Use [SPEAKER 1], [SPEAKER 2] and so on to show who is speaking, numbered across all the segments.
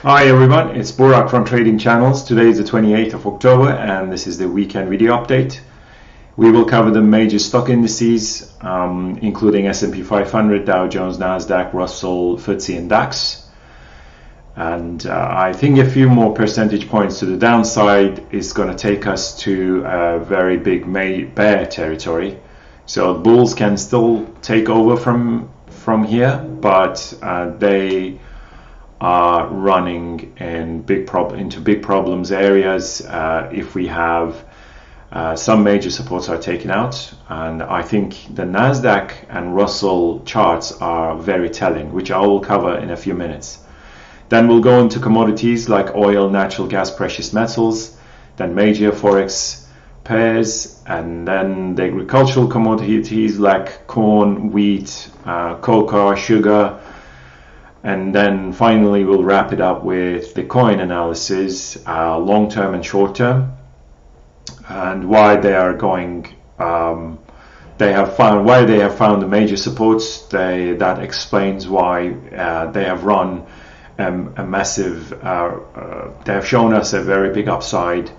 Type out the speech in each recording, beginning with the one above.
[SPEAKER 1] Hi everyone, it's Burak from Trading Channels. Today is the 28th of October and this is the weekend video update. We will cover the major stock indices, including S&P 500, Dow Jones, NASDAQ, Russell, FTSE and DAX. And I think a few more percentage points to the downside is going to take us to a very big bear territory. So bulls can still take over from here, but they are running in into big problems areas if we have some major supports are taken out. And I think the NASDAQ and Russell charts are very telling, which I will cover in a few minutes. Then we'll go into commodities like oil, natural gas, precious metals, then major forex pairs, and then the agricultural commodities like corn, wheat, cocoa, sugar. And then finally we'll wrap it up with the coin analysis, long-term and short-term, and why they are going. They have found the major supports. That explains why they have run a massive. They have shown us a very big upside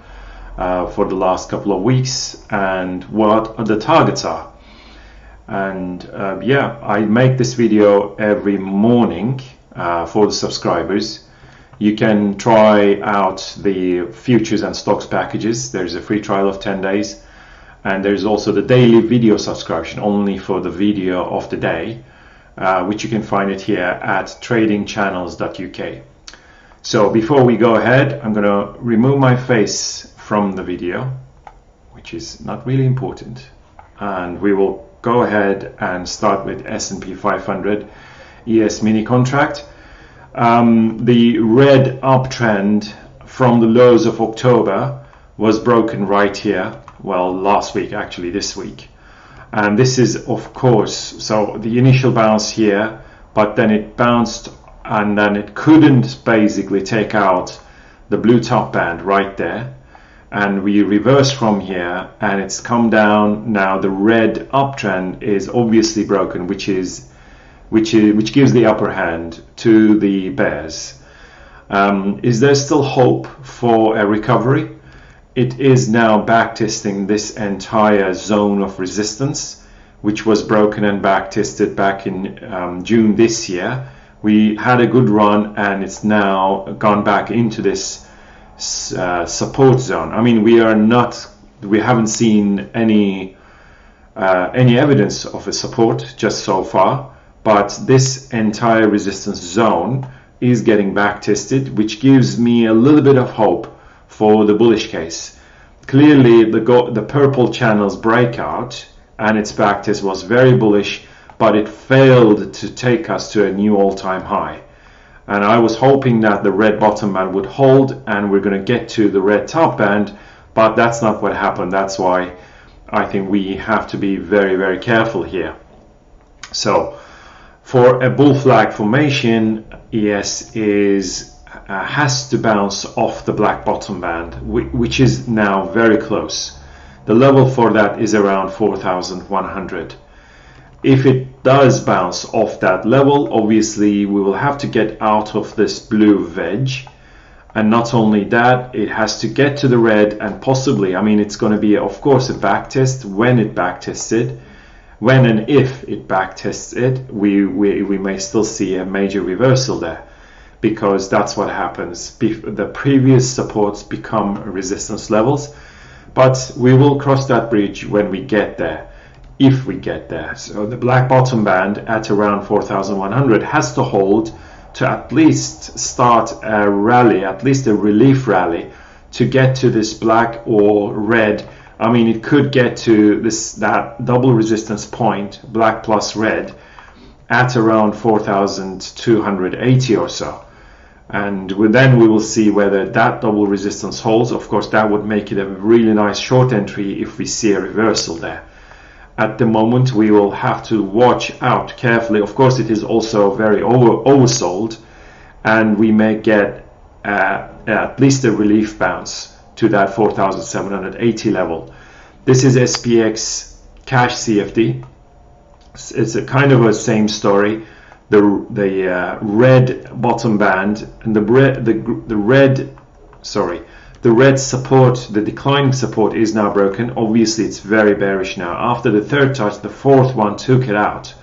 [SPEAKER 1] for the last couple of weeks, and what the targets are. And yeah, I make this video every morning for the subscribers. You can try out the futures and stocks packages. There's a free trial of 10 days, and there's also the daily video subscription only for the video of the day, which you can find it here at tradingchannels.uk. So before we go ahead, I'm going to remove my face from the video, which is not really important, and we will go ahead and start with S&P 500 ES mini contract. The red uptrend from the lows of October was broken right here. Well, last week, actually this week. And this is, of course, so the initial bounce here, but then it bounced and then it couldn't basically take out the blue top band right there. And we reverse from here and it's come down. Now the red uptrend is obviously broken, which gives the upper hand to the bears. Is there still hope for a recovery? It is now backtesting this entire zone of resistance, which was broken and backtested back in June this year. We had a good run and it's now gone back into this support zone. I mean, we haven't seen any evidence of a support just so far, but this entire resistance zone is getting back tested, which gives me a little bit of hope for the bullish case. Clearly the purple channel's breakout and its backtest was very bullish, but it failed to take us to a new all-time high. And I was hoping that the red bottom band would hold and we're going to get to the red top band, but that's not what happened. That's why I think we have to be very, very careful here. So for a bull flag formation, ES has to bounce off the black bottom band, which is now very close. The level for that is around 4,100. If it does bounce off that level, obviously we will have to get out of this blue wedge. And not only that, it has to get to the red and possibly, I mean, it's going to be, of course, a backtest. When it backtests it, when and if it backtests it, we may still see a major reversal there, because that's what happens. The previous supports become resistance levels, but we will cross that bridge when we get there. If we get there. So the black bottom band at around 4,100 has to hold to at least start a rally, at least a relief rally, to get to this black or red. I mean, it could get to that double resistance point, black plus red, at around 4,280 or so. And then we will see whether that double resistance holds. Of course, that would make it a really nice short entry if we see a reversal there. At the moment, we will have to watch out carefully. Of course, it is also very oversold, and we may get at least a relief bounce to that 4,780 level. This is SPX cash CFD. It's a kind of a same story. red bottom band, and the red support, the declining support, is now broken. Obviously it's very bearish now. After the third touch, the fourth one took it out.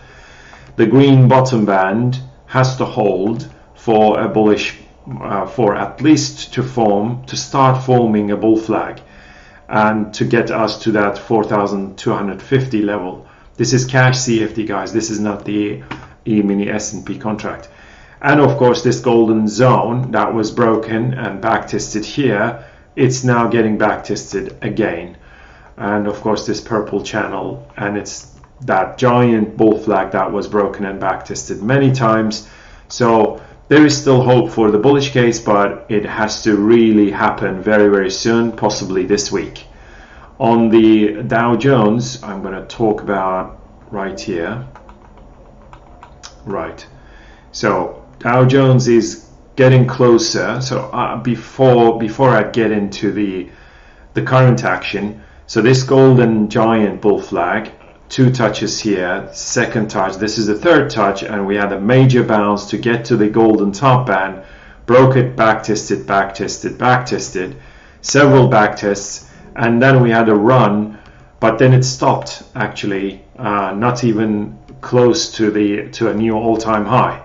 [SPEAKER 1] The green bottom band has to hold for a bullish, for at least to start forming a bull flag, and to get us to that 4,250 level. This is cash CFD, guys. This is not the E-mini S&P contract. And of course, this golden zone that was broken and back tested here, it's now getting back tested again. And of course, this purple channel, and it's that giant bull flag that was broken and back tested many times. So there is still hope for the bullish case, but it has to really happen very, very soon, possibly this week. On the Dow Jones, I'm going to talk about right here. Right. So Dow Jones is getting closer. So before I get into the current action, so this golden giant bull flag, 2 touches here, second touch, this is the third touch, and we had a major bounce to get to the golden top band, broke it, back tested, back tested, back tested, several back tests, and then we had a run, but then it stopped actually, not even close to a new all-time high.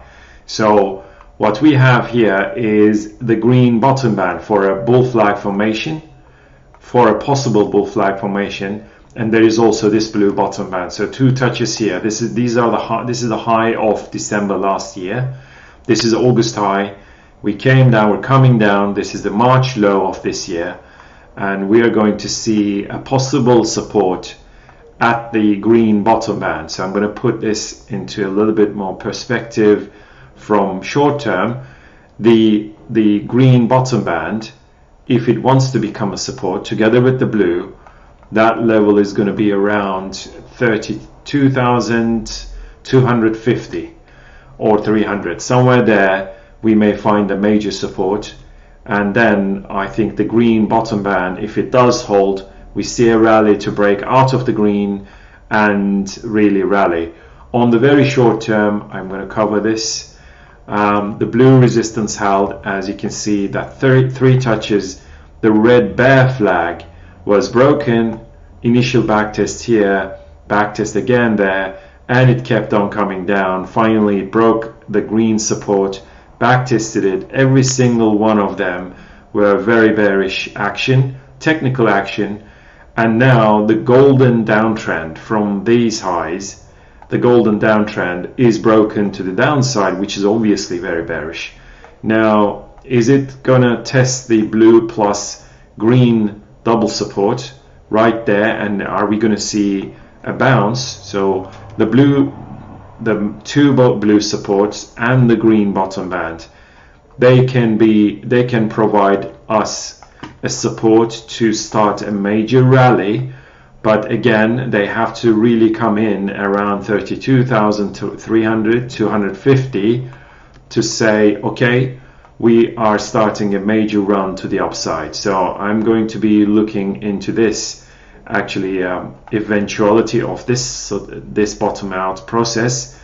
[SPEAKER 1] So what we have here is the green bottom band for a bull flag formation, for a possible bull flag formation, and there is also this blue bottom band. So 2 touches here. This is the high of December last year. This is August high. We came down, we're coming down. This is the March low of this year, and we are going to see a possible support at the green bottom band. So I'm going to put this into a little bit more perspective from short term. The green bottom band, if it wants to become a support together with the blue, that level is going to be around 32,250 or 300, somewhere there. We may find a major support, and then I think the green bottom band, if it does hold, we see a rally to break out of the green and really rally. On the very short term, I'm going to cover this. The blue resistance held, as you can see, that 3 touches. The red bear flag was broken, initial backtest here, backtest again there, and it kept on coming down. Finally it broke the green support, backtested it. Every single one of them were very bearish action, technical action, and now the golden downtrend from these highs, the golden downtrend is broken to the downside, which is obviously very bearish. Now, is it gonna test the blue plus green double support right there, and are we gonna see a bounce? So the 2 blue supports and the green bottom band, they can provide us a support to start a major rally, but again they have to really come in around 32,300, 250 to say, okay, we are starting a major run to the upside. So I'm going to be looking into this actually eventuality of this bottom out process,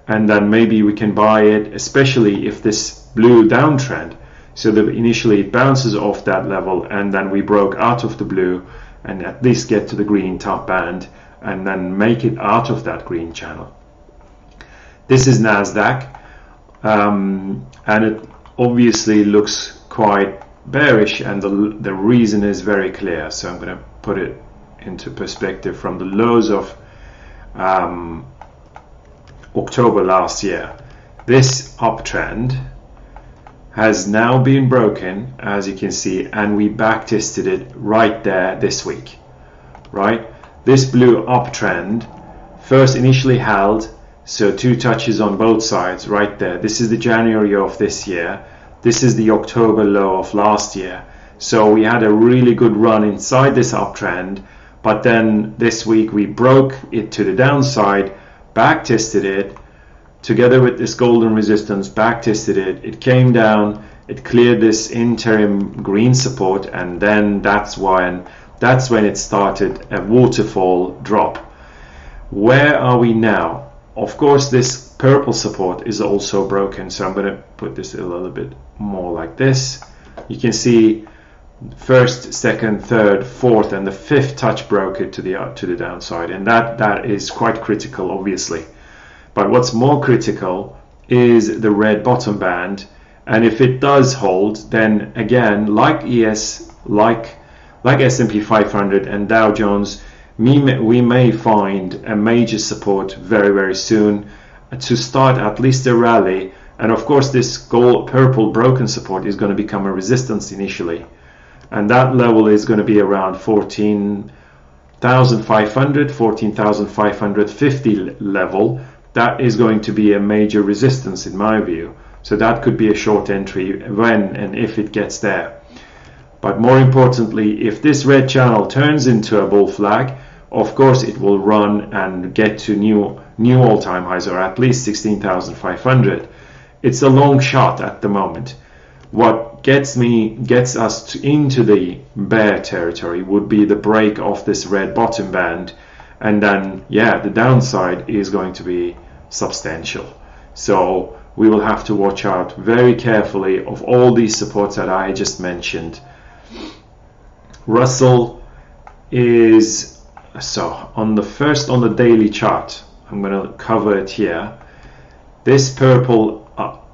[SPEAKER 1] and then maybe we can buy it, especially if this blue downtrend, so that initially it bounces off that level and then we broke out of the blue and at least get to the green top band and then make it out of that green channel. This is NASDAQ, and it obviously looks quite bearish, and the reason is very clear. So I'm going to put it into perspective from the lows of October last year. This uptrend has now been broken, as you can see, and we back tested it right there this week, right? This blue uptrend first initially held, so 2 touches on both sides right there. This is the January of this year. This is the October low of last year. So we had a really good run inside this uptrend, but then this week we broke it to the downside, back tested it together with this golden resistance, back tested it, it came down, it cleared this interim green support, and then that's when it started a waterfall drop. Where are we now? of course, this purple support is also broken, so I'm going to put this a little bit more like this. You can see first, second, third, fourth, and the fifth touch broke it to the downside, and that is quite critical, obviously. But what's more critical is the red bottom band, and if it does hold, then again, like S&P 500 and Dow Jones, we may find a major support very, very soon to start at least a rally. And of course, this purple broken support is going to become a resistance initially, and that level is going to be around 14,500, 14,550 level. That is going to be a major resistance in my view, so that could be a short entry when and if it gets there. But more importantly, if this red channel turns into a bull flag, of course it will run and get to new all-time highs, or at least 16,500. It's a long shot at the moment. What gets us into the bear territory would be the break of this red bottom band, and then the downside is going to be substantial. So we will have to watch out very carefully of all these supports that I just mentioned. Russell is on the daily chart. I'm going to cover it here. This purple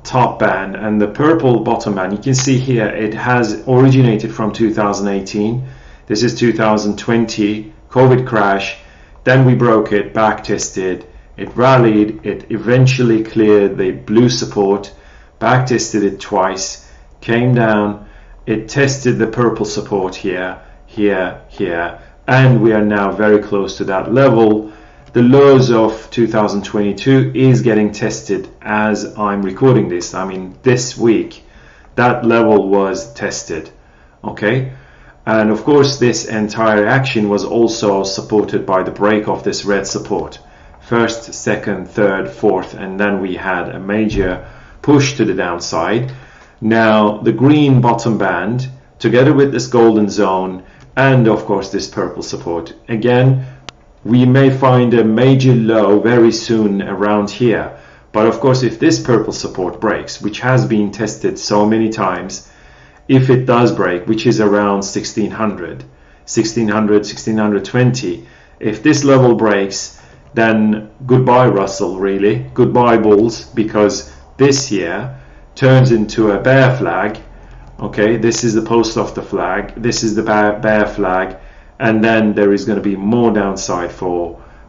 [SPEAKER 1] top band and the purple bottom band, you can see here it has originated from 2018. This is 2020 COVID crash. Then we broke it, back tested, it rallied, it eventually cleared the blue support, back tested it twice, came down, it tested the purple support here, and we are now very close to that level. The lows of 2022 is getting tested as I'm recording this. I mean, this week that level was tested, okay? And of course, this entire action was also supported by the break of this red support. First, second, third, fourth, and then we had a major push to the downside. Now, the green bottom band, together with this golden zone, and of course this purple support, again, we may find a major low very soon around here. But of course, if this purple support breaks, which has been tested so many times, if it does break, which is around 1620, if this level breaks, then goodbye Russell, really, goodbye bulls, because this here turns into a bear flag. Okay, this is the post of the flag, this is the bear flag, and then there is going to be more downside,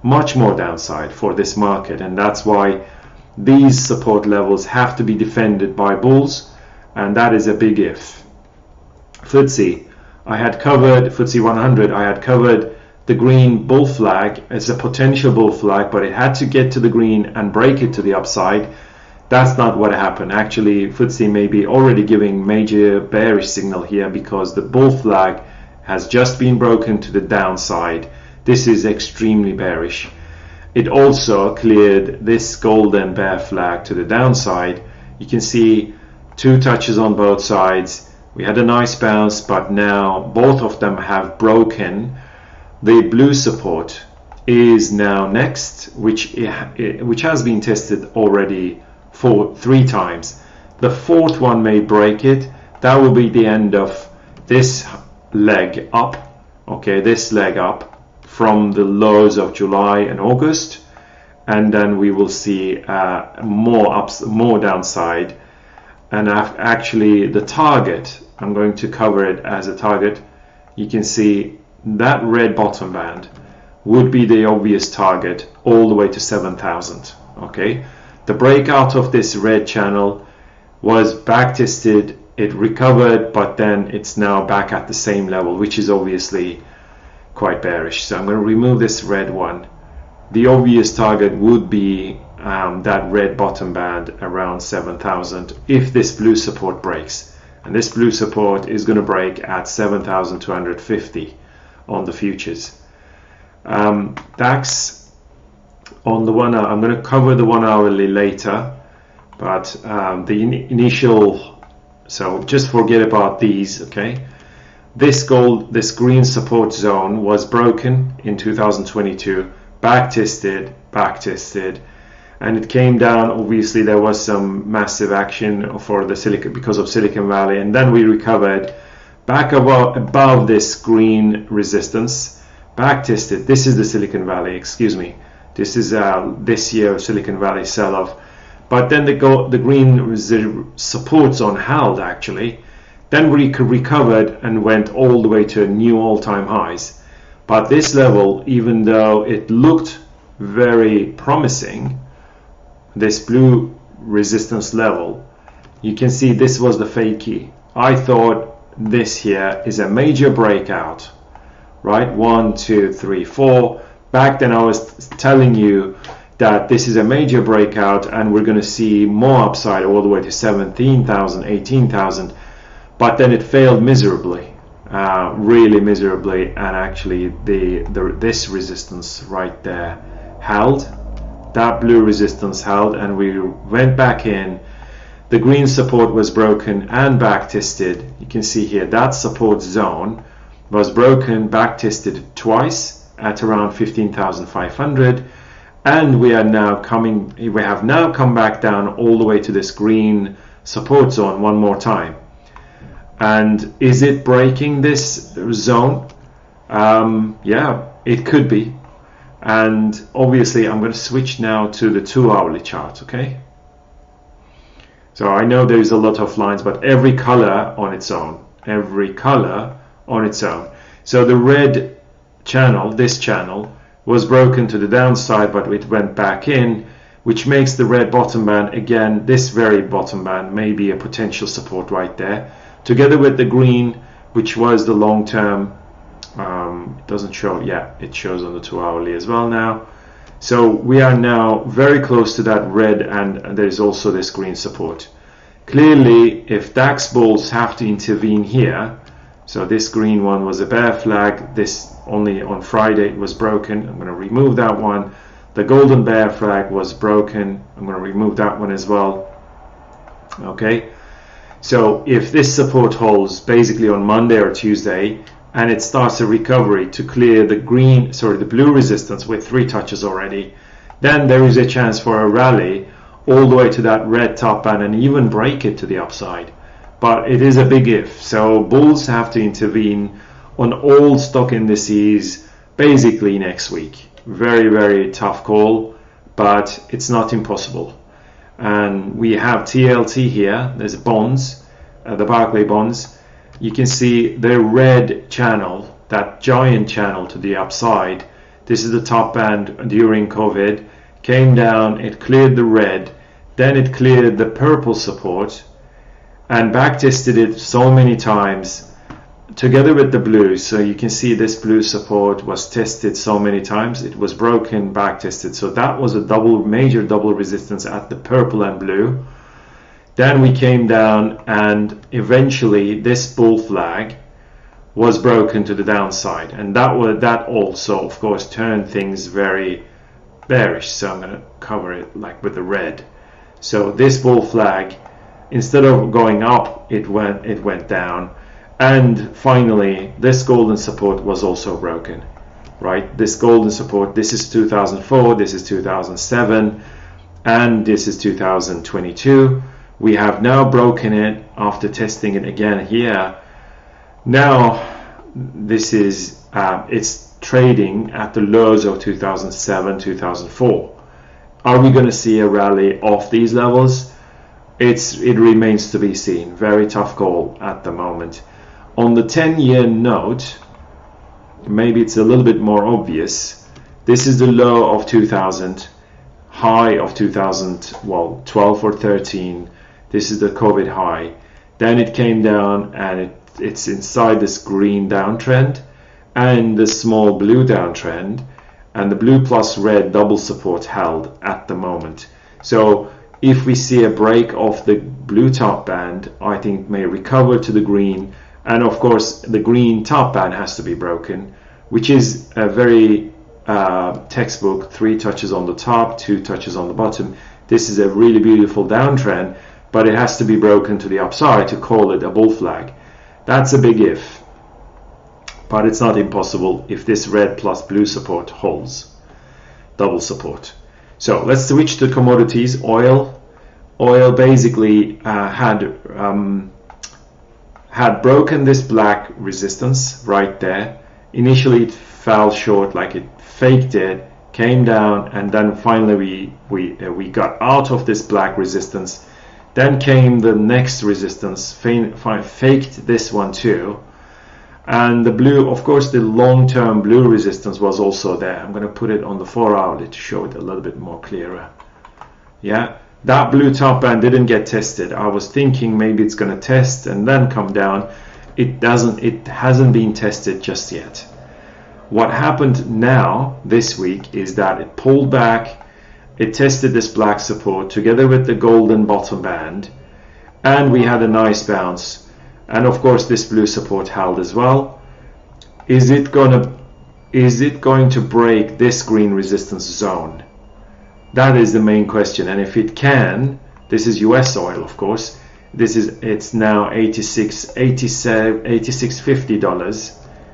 [SPEAKER 1] much more downside for this market, and that's why these support levels have to be defended by bulls, and that is a big if. FTSE, FTSE 100, I had covered the green bull flag as a potential bull flag, but it had to get to the green and break it to the upside. That's not what happened. Actually, FTSE may be already giving major bearish signal here, because the bull flag has just been broken to the downside. This is extremely bearish. It also cleared this golden bear flag to the downside. You can see two touches on both sides. We had a nice bounce, but now both of them have broken. The blue support is now next, which has been tested already for 3 times. The fourth one may break it. That will be the end of this leg up, okay, this leg up from the lows of July and August, and then we will see more downside. And actually the target, I'm going to cover it as a target. You can see that red bottom band would be the obvious target all the way to 7,000. Okay, the breakout of this red channel was back tested, it recovered, but then it's now back at the same level, which is obviously quite bearish. So I'm going to remove this red one. The obvious target would be that red bottom band around 7,000 if this blue support breaks, and this blue support is going to break at 7,250 on the futures. DAX on the 1 hour, I'm going to cover the 1 hourly later, but the initial, so just forget about these, okay? This green support zone was broken in 2022, back tested, and it came down. Obviously there was some massive action for the because of Silicon Valley, and then we recovered back above this green resistance, back tested. This is the Silicon Valley, excuse me, this is this year Silicon Valley sell-off, but then the green support zone held actually. Then we recovered and went all the way to new all-time highs. But this level, even though it looked very promising, this blue resistance level, you can see this was the fake key. I thought this here is a major breakout, right? 1, 2, 3, 4. Back then I was telling you that this is a major breakout and we're going to see more upside all the way to 17,000, 18,000. But then it failed miserably, really miserably, and actually this resistance right there held. That blue resistance held, and we went back in. The green support was broken and back tested. You can see here that support zone was broken, back tested twice at around 15,500, and we have now come back down all the way to this green support zone one more time. And is it breaking this zone? Yeah, it could be. And obviously I'm going to switch now to the 2-hourly chart, okay? So I know there's a lot of lines, but every color on its own. Every color on its own. So the red channel, this channel, was broken to the downside, but it went back in, which makes the red bottom band, again, this very bottom band, may be a potential support right there. Together with the green, which was the long term, it doesn't show, yeah, it shows on the 2-hourly as well now. So we are now very close to that red, and there's also this green support. Clearly, if DAX bulls have to intervene here, so this green one was a bear flag, this only on Friday it was broken, I'm going to remove that one. The golden bear flag was broken, I'm going to remove that one as well. Okay. So if this support holds basically on Monday or Tuesday, and it starts a recovery to clear the blue resistance with 3 touches already, then there is a chance for a rally all the way to that red top band and even break it to the upside. But it is a big if. So bulls have to intervene on all stock indices basically next week. Very, very tough call, but it's not impossible. And we have TLT here, there's bonds, the Barclay bonds. You can see the red channel, that giant channel to the upside. This is the top band during COVID, came down, it cleared the red, then it cleared the purple support and back tested it so many times together with the blue. So you can see this blue support was tested so many times, it was broken, back tested. So that was a major double resistance at the purple and blue. Then we came down and eventually this bull flag was broken to the downside, and that also of course turned things very bearish. So I'm going to cover it like with the red. So this bull flag, instead of going up, it went down. And finally, this golden support was also broken, right? This golden support, this is 2004, this is 2007, and this is 2022. We have now broken it after testing it again here. Now, this is, it's trading at the lows of 2007, 2004. Are we going to see a rally off these levels? It remains to be seen. Very tough call at the moment. On the 10-year note, maybe it's a little bit more obvious. This is the low of 2000, high of 2012 or 13. This is the COVID high. Then it came down and it's inside this green downtrend and the small blue downtrend, and the blue plus red double support held at the moment. So if we see a break of the blue top band, I think may recover to the green. And of course, the green top band has to be broken, which is a very textbook, 3 touches on the top, 2 touches on the bottom. This is a really beautiful downtrend, but it has to be broken to the upside to call it a bull flag. That's a big if, but it's not impossible if this red plus blue support holds, double support. So let's switch to commodities. Oil basically had broken this black resistance right there. Initially it fell short, like it faked it, came down, and then finally we got out of this black resistance. Then came the next resistance, faked this one too, and the blue, of course, the long-term blue resistance was also there. I'm going to put it on the 4-hourly to show it a little bit more clearer. Yeah, that blue top band didn't get tested. I was thinking maybe it's going to test and then come down. It hasn't been tested just yet. What happened now this week is that it pulled back, it tested this black support together with the golden bottom band, and we had a nice bounce. And of course this blue support held as well. Is it going to break this green resistance zone? That is the main question. And if it can, this is US oil, of course. It's now $86.50,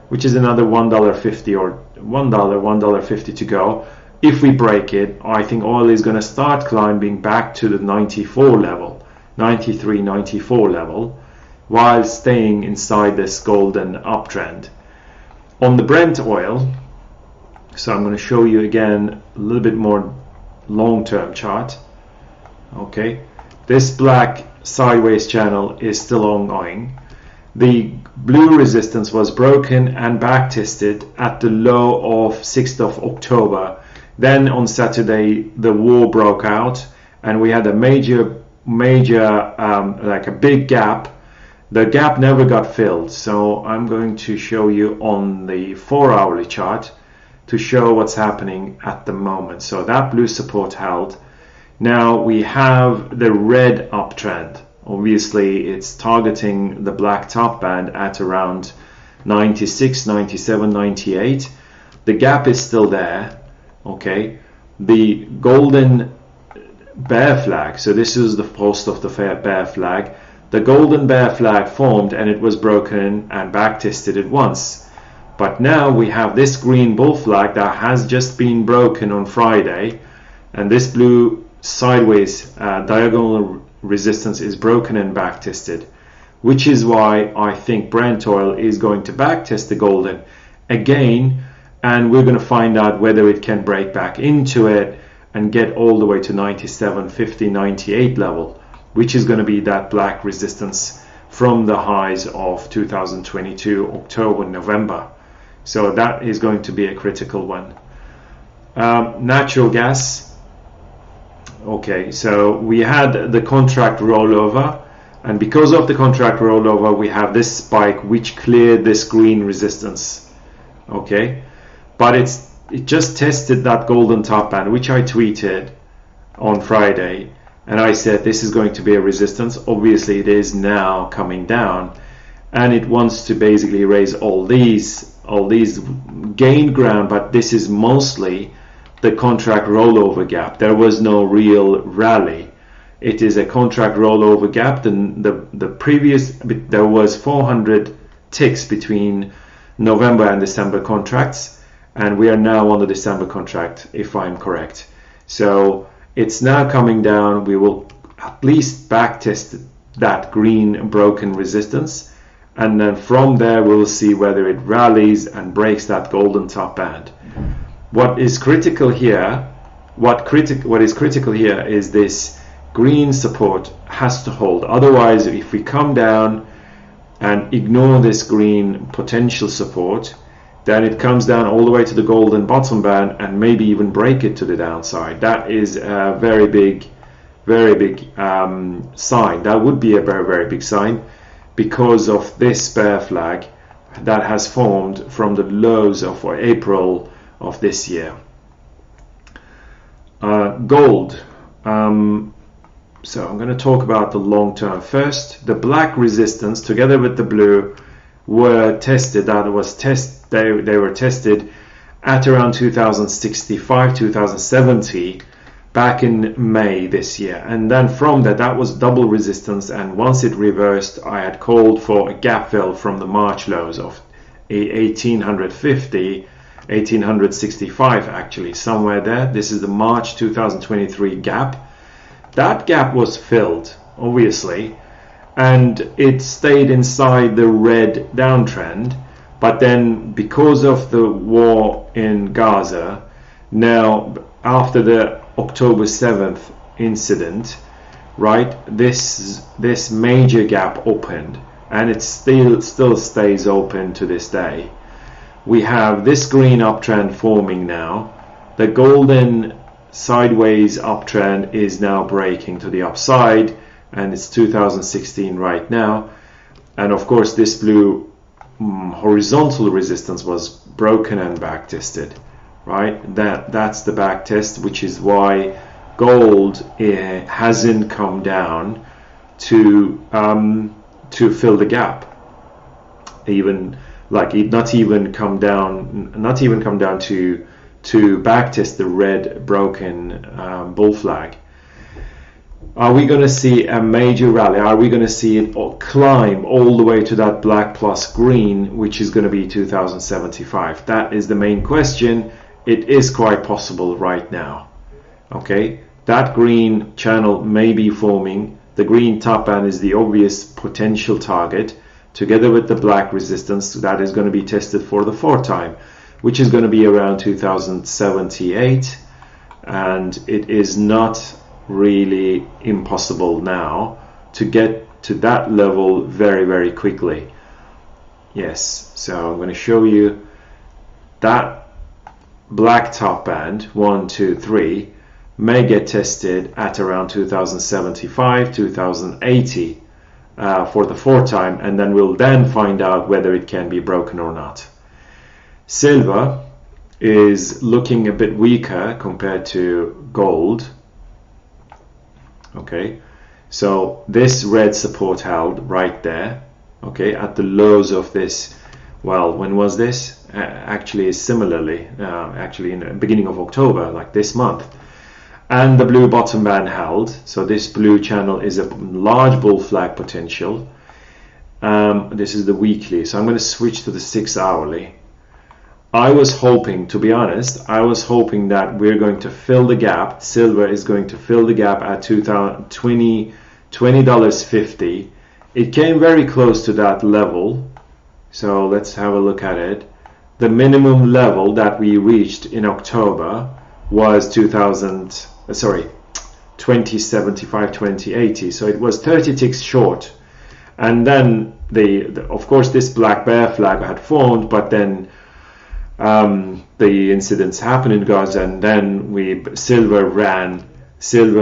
[SPEAKER 1] which is another $1.50 or $1.50 to go. If we break it, I think oil is going to start climbing back to the 94 level, 93, 94 level, while staying inside this golden uptrend. On the Brent oil, so I'm going to show you again a little bit more long-term chart. Okay, this black sideways channel is still ongoing. The blue resistance was broken and back tested at the low of 6th of October. Then on Saturday the war broke out and we had a major like a big gap. The gap never got filled, so I'm going to show you on the 4-hourly chart to show what's happening at the moment. So that blue support held. Now we have the red uptrend. Obviously it's targeting the black top band at around 96, 97, 98. The gap is still there. Okay, the golden bear flag, so this is the post of the bear flag. The golden bear flag formed and it was broken and back tested it once. But now we have this green bull flag that has just been broken on Friday, and this blue sideways diagonal resistance is broken and back tested, which is why I think Brent oil is going to back test the golden again, and we're going to find out whether it can break back into it and get all the way to 97, 50, 98 level, which is going to be that black resistance from the highs of 2022 October, November. So that is going to be a critical one. Natural gas. Okay, so we had the contract rollover, and because of the contract rollover we have this spike which cleared this green resistance. Okay, but it just tested that golden top band, which I tweeted on Friday, and I said this is going to be a resistance. Obviously it is now coming down, and it wants to basically raise all these gain ground, but this is mostly the contract rollover gap. There was no real rally. It is a contract rollover gap. The previous, there was 400 ticks between November and December contracts, and we are now on the December contract, if I'm correct. So it's now coming down. We will at least back test that green broken resistance, and then from there we'll see whether it rallies and breaks that golden top band. What is critical here, what is critical here is this green support has to hold. Otherwise, if we come down and ignore this green potential support, then it comes down all the way to the golden bottom band and maybe even break it to the downside. That is a very big sign. That would be a very big sign, because of this bear flag that has formed from the lows of April of this year. Gold. So I'm going to talk about the long term first. The black resistance together with the blue were tested. They were tested at around 2065, 2070 back in May this year, and then from that was double resistance, and once it reversed I had called for a gap fill from the March lows of 1850 1865 actually, somewhere there. This is the March 2023 gap. That gap was filled, obviously, and it stayed inside the red downtrend. But then, because of the war in Gaza, now after the October 7th incident, right, this major gap opened, and it still stays open to this day. We have this green uptrend forming now. The golden sideways uptrend is now breaking to the upside, and it's 2016 right now. And of course, this blue horizontal resistance was broken and back tested, right? That's the back test, which is why gold hasn't come down to fill the gap, even like it not even come down to back test the red broken bull flag. Are we going to see a major rally? Are we going to see it climb all the way to that black plus green, which is going to be 2075? That is the main question. It is quite possible right now. Okay, that green channel may be forming. The green top band is the obvious potential target, together with the black resistance that is going to be tested for the fourth time, which is going to be around 2078, and it is not really impossible now to get to that level very, very quickly. Yes, so I'm going to show you that black top band 1, 2, 3 may get tested at around 2075, 2080 for the fourth time, and then we'll then find out whether it can be broken or not. Silver is looking a bit weaker compared to gold. Okay, so this red support held right there, okay, at the lows of this, well, when was this? Actually similarly, actually in the beginning of October, like this month. And the blue bottom band held, so this blue channel is a large bull flag potential. This is the weekly, so I'm going to switch to the 6 hourly. I was hoping, to be honest, I was hoping that we're going to fill the gap. Silver is going to fill the gap at $20.50. It came very close to that level. So let's have a look at it. The minimum level that we reached in October was 2075, 2080. So it was 30 ticks short. And then of course this black bear flag had formed, but then the incidents happened in Gaza, and then silver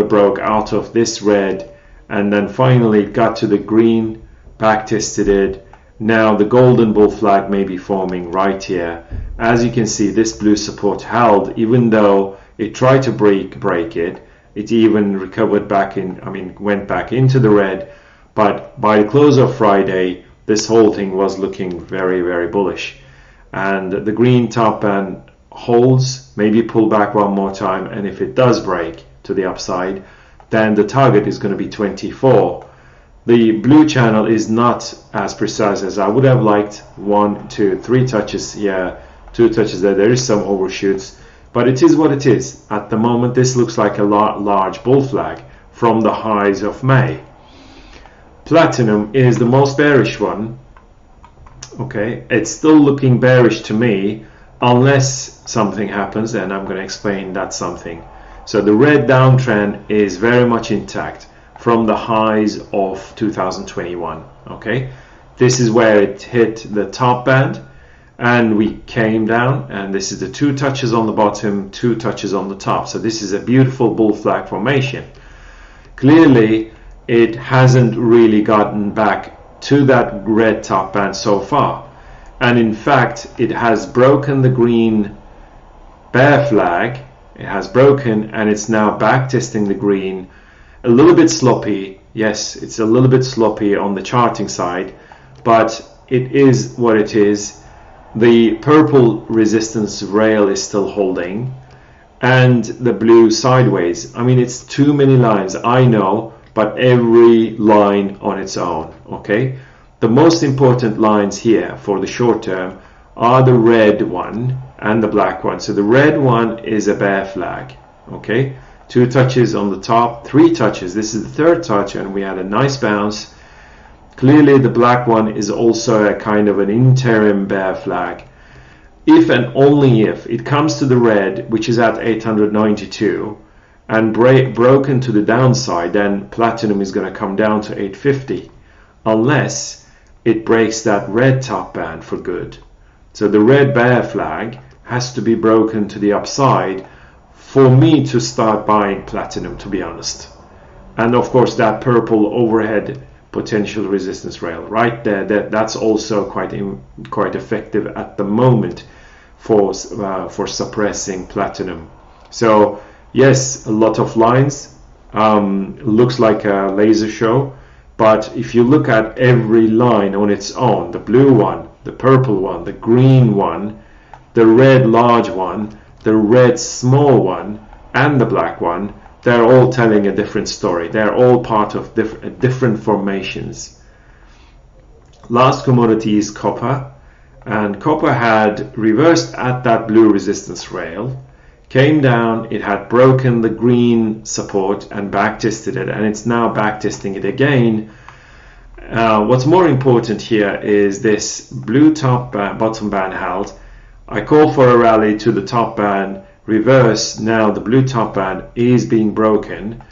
[SPEAKER 1] broke out of this red, and then finally it got to the green, back tested it. Now the golden bull flag may be forming right here. As you can see, this blue support held, even though it tried to break it. It even recovered back in, went back into the red, but by the close of Friday, this whole thing was looking very, very bullish. And the green top band holds, maybe pull back one more time, and if it does break to the upside, then the target is going to be 24. The blue channel is not as precise as I would have liked. 1, 2, 3 touches here, 2 touches there. There is some overshoots, but it is what it is. At the moment, this looks like a large bull flag from the highs of May. Platinum is the most bearish one. Okay, it's still looking bearish to me unless something happens, and I'm going to explain that something. So the red downtrend is very much intact from the highs of 2021. Okay, this is where it hit the top band and we came down, and this is the 2 touches on the bottom, 2 touches on the top. So this is a beautiful bull flag formation. Clearly it hasn't really gotten back to that red top band so far, and in fact it has broken the green bear flag. It has broken, and it's now back testing the green. A little bit sloppy, yes, it's a little bit sloppy on the charting side, but it is what it is. The purple resistance rail is still holding, and the blue sideways. It's too many lines, I know, but every line on its own. Okay, the most important lines here for the short term are the red one and the black one. So the red one is a bear flag. Okay, 2 touches on the top, 3 touches. This is the 3rd touch, and we had a nice bounce. Clearly the black one is also a kind of an interim bear flag. If and only if it comes to the red, which is at 892, and broken to the downside, then platinum is going to come down to 850, unless it breaks that red top band for good. So the red bear flag has to be broken to the upside for me to start buying platinum, to be honest. And of course that purple overhead potential resistance rail right there, that's also quite effective at the moment for suppressing platinum. So yes, a lot of lines, looks like a laser show, but if you look at every line on its own, the blue one, the purple one, the green one, the red large one, the red small one, and the black one, they're all telling a different story. They're all part of different formations. Last commodity is copper, and copper had reversed at that blue resistance rail, came down, it had broken the green support and backtested it, and it's now backtesting it again. What's more important here is this blue bottom band held. I call for a rally to the top band, reverse. Now the blue top band is being broken.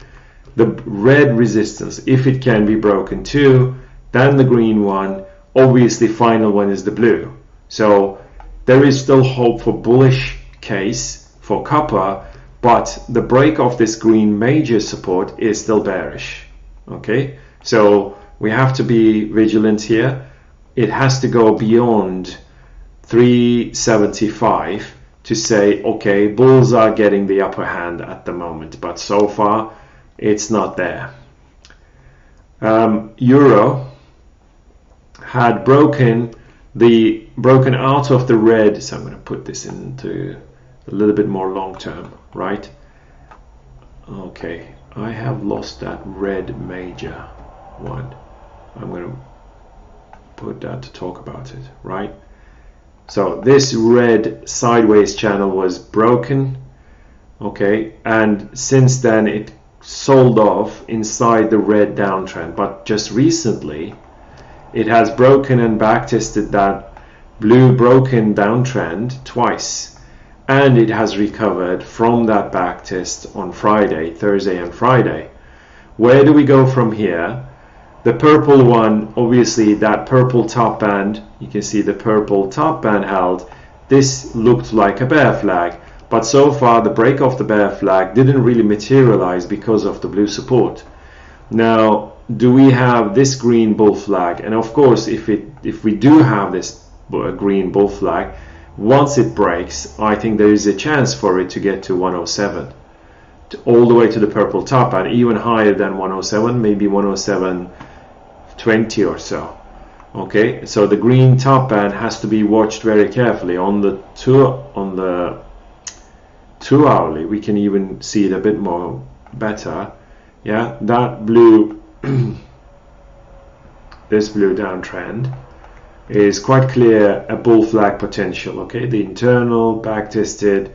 [SPEAKER 1] The red resistance, if it can be broken too, then the green one, obviously final one is the blue. So there is still hope for bullish case for copper, but the break of this green major support is still bearish. Okay, so we have to be vigilant here. It has to go beyond 375 to say, okay, bulls are getting the upper hand at the moment, but so far it's not there. Euro had broken out of the red, so I'm going to put this into a little bit more long term, right? Okay, I have lost that red major one. I'm going to put that to talk about it, right? So this red sideways channel was broken, okay, and since then it sold off inside the red downtrend, but just recently it has broken and backtested that blue broken downtrend twice, and it has recovered from that backtest on Thursday and Friday. Where do we go from here? The purple one, obviously that purple top band, you can see the purple top band held. This looked like a bear flag, but so far the break of the bear flag didn't really materialize because of the blue support. Now, do we have this green bull flag? And of course, if we do have this green bull flag, once it breaks, I think there is a chance for it to get to 107, all the way to the purple top band, even higher than 107, maybe 107.20 or so. Okay, so the green top band has to be watched very carefully. On the two hourly, we can even see it a bit more better. Yeah, that blue this blue downtrend is quite clear a bull flag potential. Okay, the internal back tested.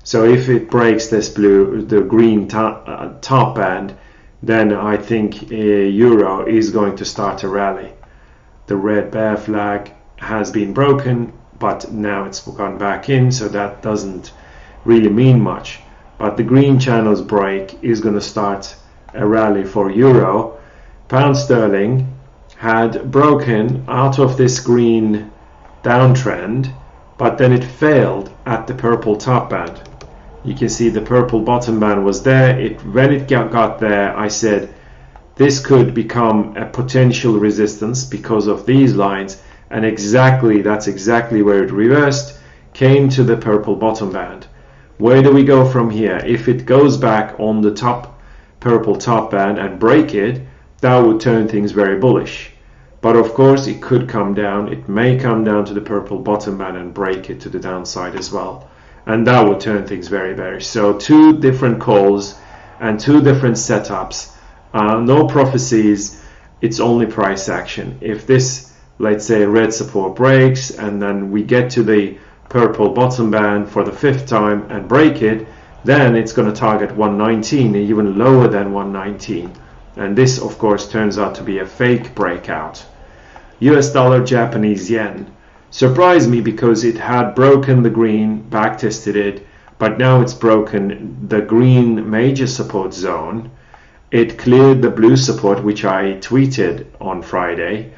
[SPEAKER 1] So if it breaks this the green top band, then I think euro is going to start a rally. The red bear flag has been broken, but now it's gone back in, so that doesn't really mean much. But the green channel's break is going to start a rally for euro. Pound sterling had broken out of this green downtrend, but then it failed at the purple top band. You can see the purple bottom band was there. When it got there, I said this could become a potential resistance because of these lines, and that's exactly where it reversed, came to the purple bottom band. Where do we go from here? If it goes back on the top purple top band and break it, that would turn things very bullish. But of course it could come down, it may come down to the purple bottom band and break it to the downside as well, and that would turn things very bearish. So two different calls and two different setups. No prophecies, it's only price action. If this, let's say, red support breaks and then we get to the purple bottom band for the 5th time and break it, then it's going to target 119, even lower than 119. And this, of course, turns out to be a fake breakout. US dollar, Japanese yen. Surprised me because it had broken the green, back tested it, but now it's broken the green major support zone. It cleared the blue support, which I tweeted on Friday,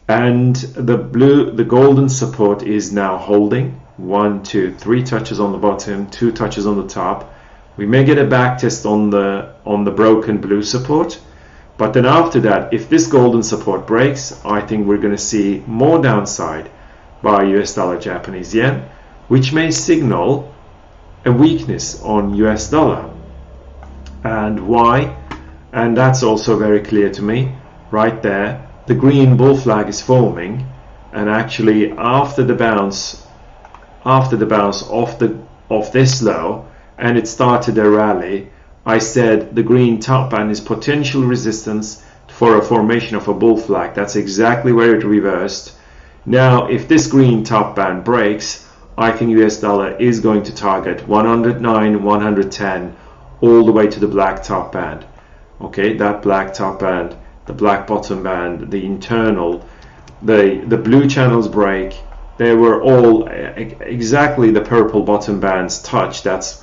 [SPEAKER 1] and the golden support is now holding. 1, 2, 3 touches on the bottom, 2 touches on the top. We may get a back test on the broken blue support, but then after that, if this golden support breaks, I think we're going to see more downside by US dollar, Japanese yen, which may signal a weakness on US dollar. And why? And that's also very clear to me. Right there, the green bull flag is forming, and actually after the bounce off this low, and it started a rally, I said the green top band is potential resistance for a formation of a bull flag. That's exactly where it reversed. Now, if this green top band breaks, I think US dollar is going to target 109, 110, all the way to the black top band. Okay, that black top band, the black bottom band, the internal, the blue channels break. They were all exactly the purple bottom bands touch. That's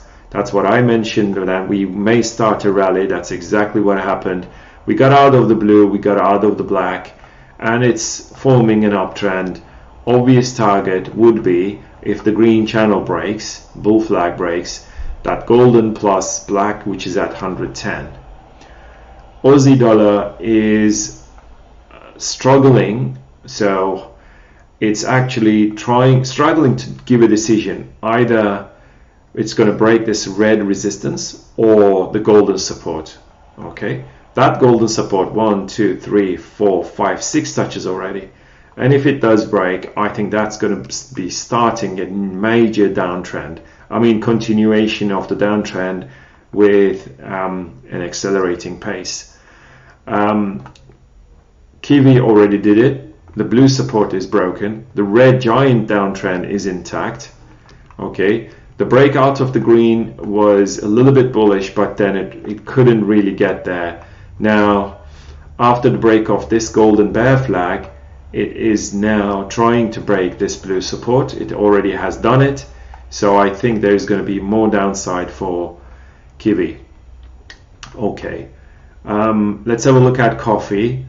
[SPEAKER 1] what I mentioned, that we may start a rally. That's exactly what happened. We got out of the blue, we got out of the black, and it's forming an uptrend. Obvious target would be, if the green channel breaks, bull flag breaks, that golden plus black, which is at 110. Aussie dollar is struggling, so it's actually struggling to give a decision. Either it's going to break this red resistance or the golden support. Okay, that golden support, 1, 2, 3, 4, 5, 6 touches already, and if it does break, I think that's going to be starting a major downtrend. I mean, continuation of the downtrend with an accelerating pace. Kiwi already did it. The blue support is broken. The red giant downtrend is intact. Okay, the breakout of the green was a little bit bullish, but then it couldn't really get there. Now, after the break of this golden bear flag, it is now trying to break this blue support. It already has done it. So I think there's going to be more downside for Kiwi. Okay, let's have a look at coffee.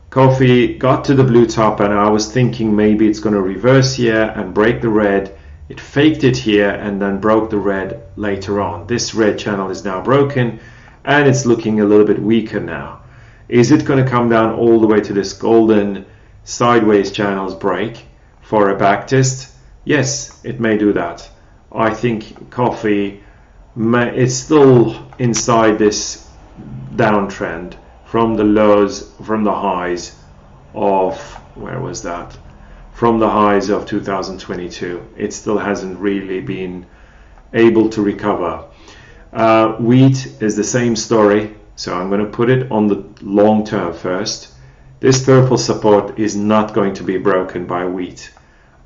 [SPEAKER 1] Coffee got to the blue top, and I was thinking maybe it's going to reverse here and break the red. It faked it here and then broke the red later on. This red channel is now broken, and it's looking a little bit weaker now. Is it going to come down all the way to this golden sideways channels break for a back test? Yes, it may do that. I think coffee it's still inside this downtrend from the lows, from the highs of, where was that? From the highs of 2022. It still hasn't really been able to recover. Wheat is the same story, so I'm going to put it on the long term first. This purple support is not going to be broken by wheat.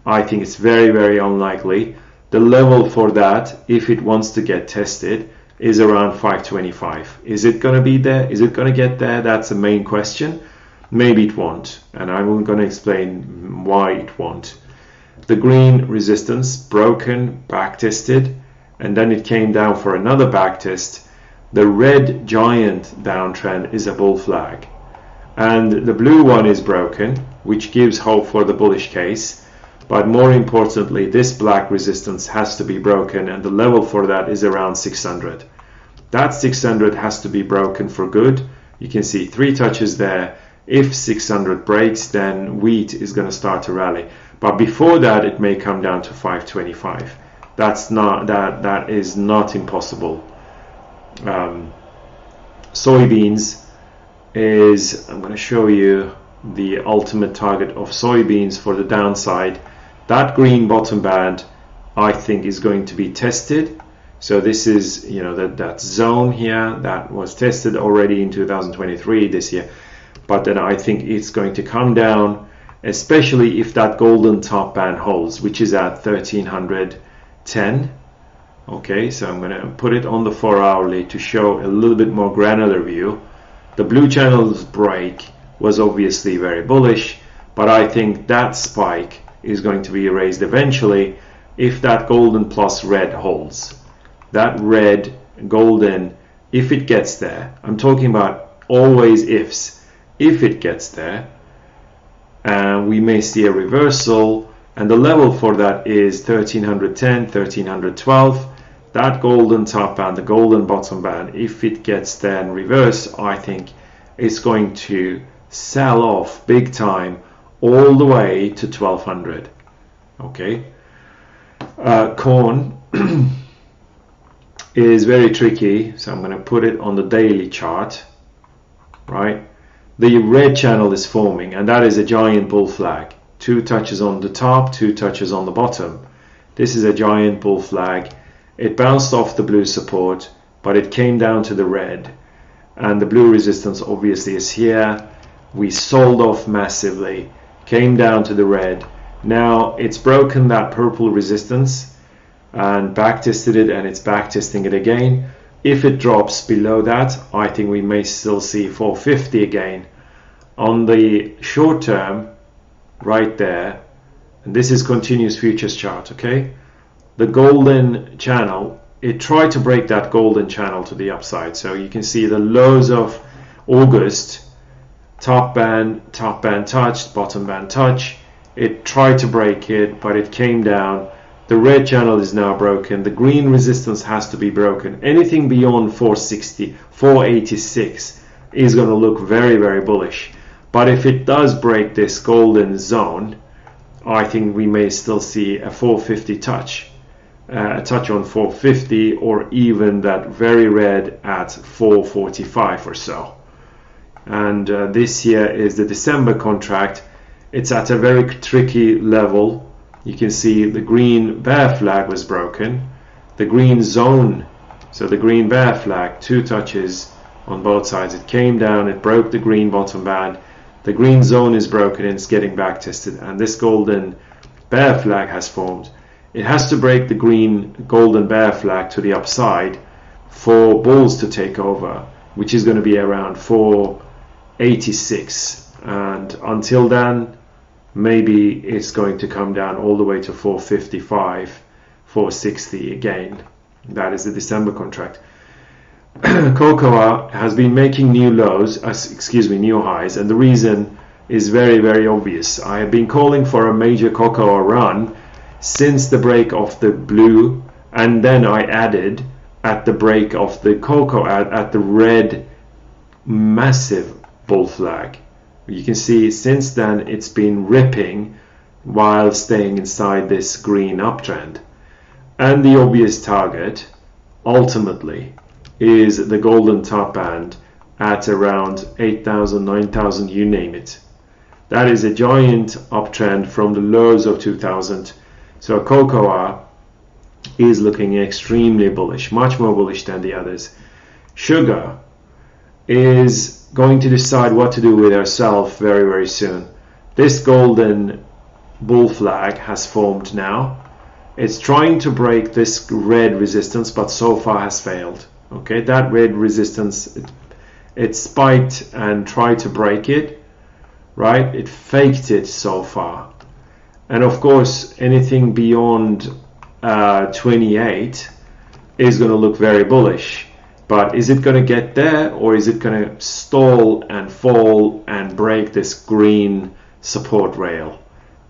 [SPEAKER 1] I think it's very, very unlikely. The level for that, if it wants to get tested, is around 525. Is it going to be there? Is it going to get there? That's the main question. Maybe it won't, and I'm going to explain why it won't. The green resistance broken, back tested, and then it came down for another back test. The red giant downtrend is a bull flag, and the blue one is broken, which gives hope for the bullish case. But more importantly, this black resistance has to be broken, and the level for that is around 600. That 600 has to be broken for good. You can see 3 touches there. If 600 breaks, then wheat is going to start to rally. But before that, it may come down to 525. That is not impossible. Soybeans is, I'm going to show you the ultimate target of soybeans for the downside. That green bottom band, I think, is going to be tested. So this is, that zone here that was tested already in 2023 this year. But then I think it's going to come down, especially if that golden top band holds, which is at 1310. Okay, so I'm going to put it on the 4-hourly to show a little bit more granular view. The blue channel's break was obviously very bullish, but I think that spike is going to be erased eventually if that golden plus red holds. That red golden, if it gets there, I'm talking about always ifs, if it gets there, and we may see a reversal, and the level for that is 1310, 1312. That golden top band, the golden bottom band, if it gets there and reverse, I think it's going to sell off big time all the way to 1200. Okay, corn is very tricky, so I'm going to put it on the daily chart. Right, the red channel is forming, and that is a giant bull flag. 2 touches on the top, 2 touches on the bottom. This is a giant bull flag. It bounced off the blue support, but it came down to the red, and the blue resistance obviously is here. We sold off massively, came down to the red. Now it's broken that purple resistance and backtested it, and it's backtesting it again. If it drops below that, I think we may still see 450 again. On the short term, right there, and this is continuous futures chart, okay? The golden channel, it tried to break that golden channel to the upside. So you can see the lows of August, top band touched, bottom band touch. It tried to break it, but it came down. The red channel is now broken. The green resistance has to be broken. Anything beyond 460, 486 is going to look very, very bullish. But if it does break this golden zone, I think we may still see a 450 touch. A touch on 450, or even that very red at 445 or so. And this here is the December contract. It's at a very tricky level. You can see the green bear flag was broken. The green zone, so the green bear flag, 2 touches on both sides. It came down, it broke the green bottom band. The green zone is broken and it's getting back tested, and this golden bear flag has formed. It has to break the green golden bear flag to the upside for bulls to take over, which is going to be around 486. And until then, maybe it's going to come down all the way to 455, 460 again. That is the December contract. Cocoa has been making new lows, new highs, and the reason is very, very obvious. I have been calling for a major cocoa run since the break of the blue, and then I added at the break of the cocoa at the red massive bull flag. You can see since then it's been ripping while staying inside this green uptrend, and the obvious target ultimately is the golden top band at around 8,000, 9,000, you name it. That is a giant uptrend from the lows of 2000. So cocoa is looking extremely bullish, much more bullish than the others. Sugar is going to decide what to do with herself very, very soon. This golden bull flag has formed now. It's trying to break this red resistance, but so far has failed. Okay, that red resistance, it spiked and tried to break it, right? It faked it so far. And of course, anything beyond 28 is going to look very bullish. But is it going to get there, or is it going to stall and fall and break this green support rail?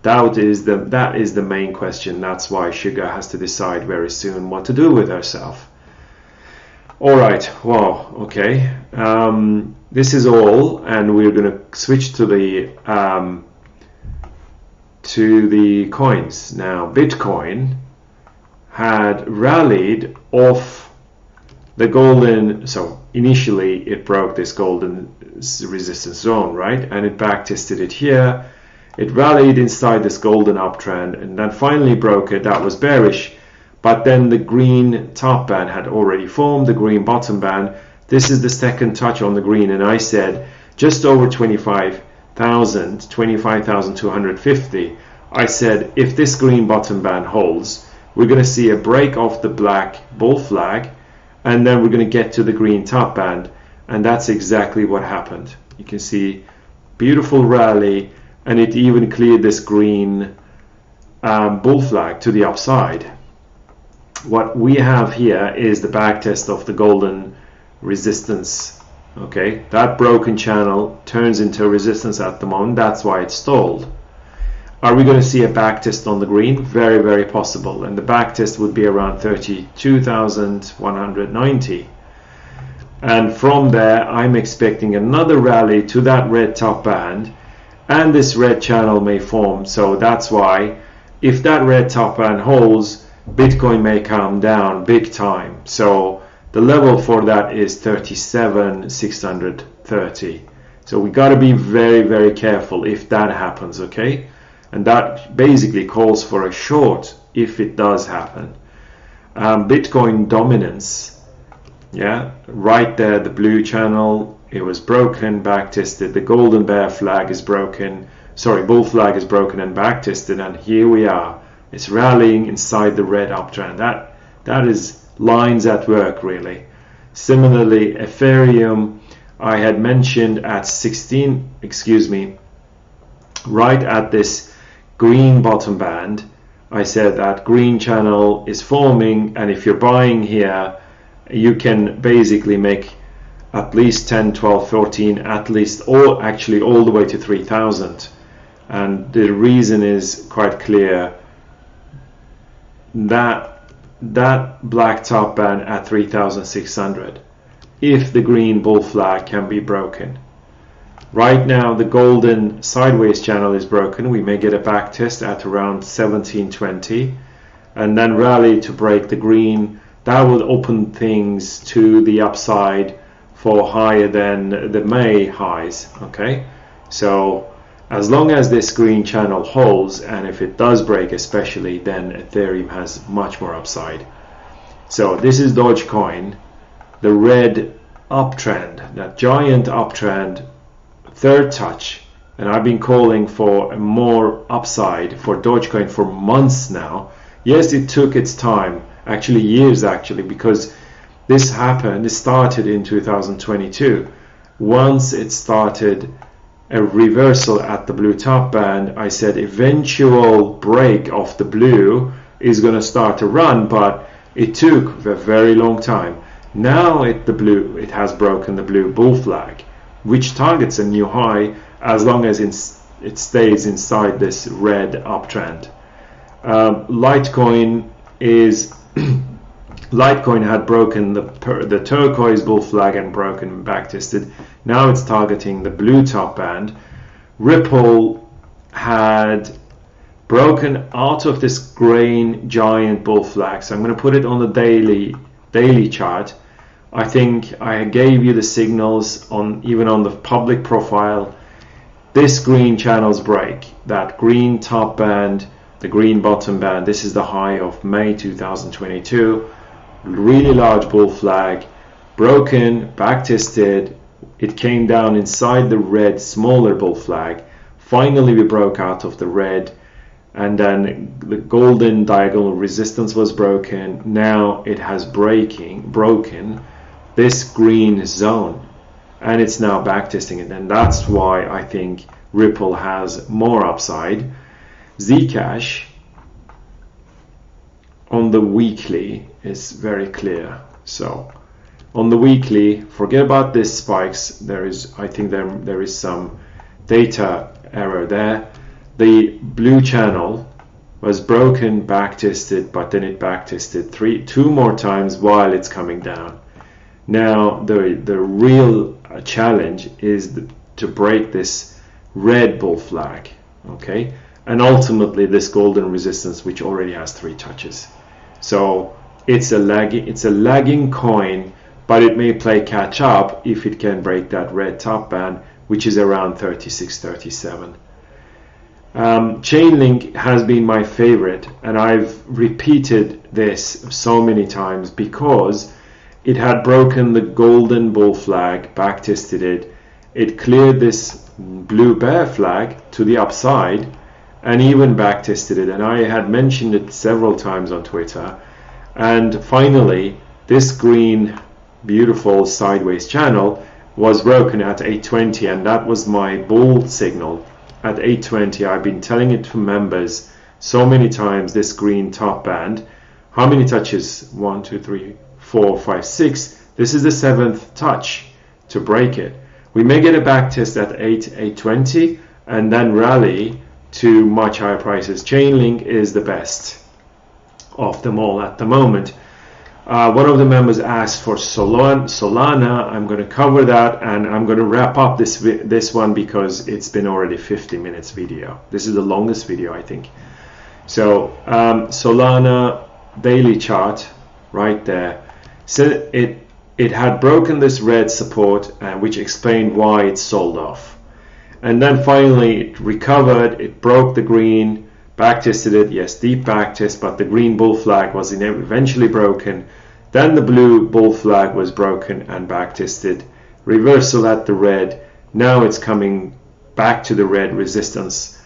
[SPEAKER 1] That is the main question. That's why sugar has to decide very soon what to do with herself. All right. Wow. Okay. This is all, and we're going to switch to the coins now. Bitcoin had rallied off the golden, so initially it broke this golden resistance zone, right? And it back tested it here. It rallied inside this golden uptrend and then finally broke it. That was bearish. But then the green top band had already formed, the green bottom band. This is the second touch on the green, and I said just over 25, 25,250, I said if this green bottom band holds, we're going to see a break off the black bull flag, and then we're going to get to the green top band, and that's exactly what happened. You can see beautiful rally, and it even cleared this green bull flag to the upside. What we have here is the back test of the golden resistance. Okay, that broken channel turns into resistance at the moment. That's why it stalled. Are we going to see a back test on the green? Very, very possible, and the back test would be around 32,190. And from there, I'm expecting another rally to that red top band, and this red channel may form. So that's why, if that red top band holds, Bitcoin may come down big time. So the level for that is 37,630. So we got to be very, very careful if that happens, okay? And that basically calls for a short if it does happen. Bitcoin dominance, yeah, right there, the blue channel, it was broken, back tested. The golden bear flag is broken, sorry, bull flag is broken and back tested, and here we are. It's rallying inside the red uptrend. That is lines at work, really. Similarly, Ethereum, I had mentioned at 16, right at this green bottom band, I said that green channel is forming, and if you're buying here, you can basically make at least 10, 12, 14, at least, or actually all the way to 3,000. And the reason is quite clear. That black top band at 3,600, if the green bull flag can be broken. Right now the golden sideways channel is broken. We may get a back test at around 1720 and then rally to break the green. That will open things to the upside for higher than the May highs. Okay, so as long as this green channel holds, and if it does break especially, then Ethereum has much more upside. So this is Dogecoin, the red uptrend, that giant uptrend, third touch, and I've been calling for more upside for Dogecoin for months now. Yes, it took its time, actually years actually, because this started in 2022. Once it started a reversal at the blue top band, I said eventual break of the blue is going to start to run, but it took a very long time. Now it has broken the blue bull flag, which targets a new high as long as it stays inside this red uptrend. Litecoin had broken the turquoise bull flag and broken back tested. Now it's targeting the blue top band. Ripple had broken out of this grain giant bull flag. So I'm going to put it on the daily chart. I think I gave you the signals even on the public profile. This green channel's break, that green top band, the green bottom band, this is the high of May 2022. Really large bull flag, broken, back tested. It came down inside the red smaller bull flag. Finally we broke out of the red, and then the golden diagonal resistance was broken. Now it has broken this green zone, and it's now back testing it, and that's why I think Ripple has more upside. Zcash on the weekly is very clear. So on the weekly, forget about these spikes. I think there is some data error there. The blue channel was broken, back tested, but then it back tested two more times while it's coming down. Now the real challenge is to break this red bull flag, okay, and ultimately this golden resistance, which already has 3 touches. So it's a lagging coin, but it may play catch up if it can break that red top band, which is around 36-37. Chainlink has been my favorite, and I've repeated this so many times because it had broken the golden bull flag, back tested it. It cleared this blue bear flag to the upside and even back tested it, and I had mentioned it several times on Twitter. And finally this green beautiful sideways channel was broken at 820, and that was my bull signal at 820. I've been telling it to members so many times, this green top band. How many touches? 1, 2, 3, 4, 5, 6. This is the 7th touch to break it. We may get a back test at 820 and then rally to much higher prices. Chainlink is the best of them all at the moment. One of the members asked for Solana. I'm going to cover that, and I'm going to wrap up this one because it's been already 50 minutes video. This is the longest video, I think. So Solana daily chart right there. So it had broken this red support, which explained why it sold off. And then finally it recovered, it broke the green, back tested it, yes, deep back test, but the green bull flag was eventually broken. Then the blue bull flag was broken and back tested, reversal at the red. Now it's coming back to the red resistance.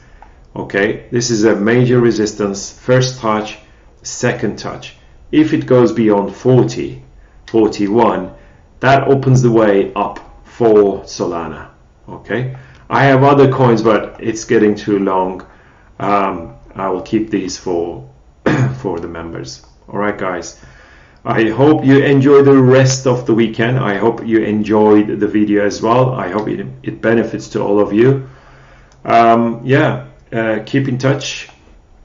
[SPEAKER 1] Okay, this is a major resistance, first touch, second touch. If it goes beyond 40, 41, that opens the way up for Solana. Okay, I have other coins, but it's getting too long. I will keep these for the members. All right, guys, I hope you enjoy the rest of the weekend. I hope you enjoyed the video as well. I hope it benefits to all of you. Keep in touch,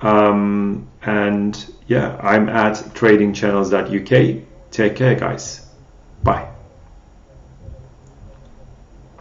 [SPEAKER 1] and yeah, I'm at tradingchannels.uk. Take care, guys. Bye.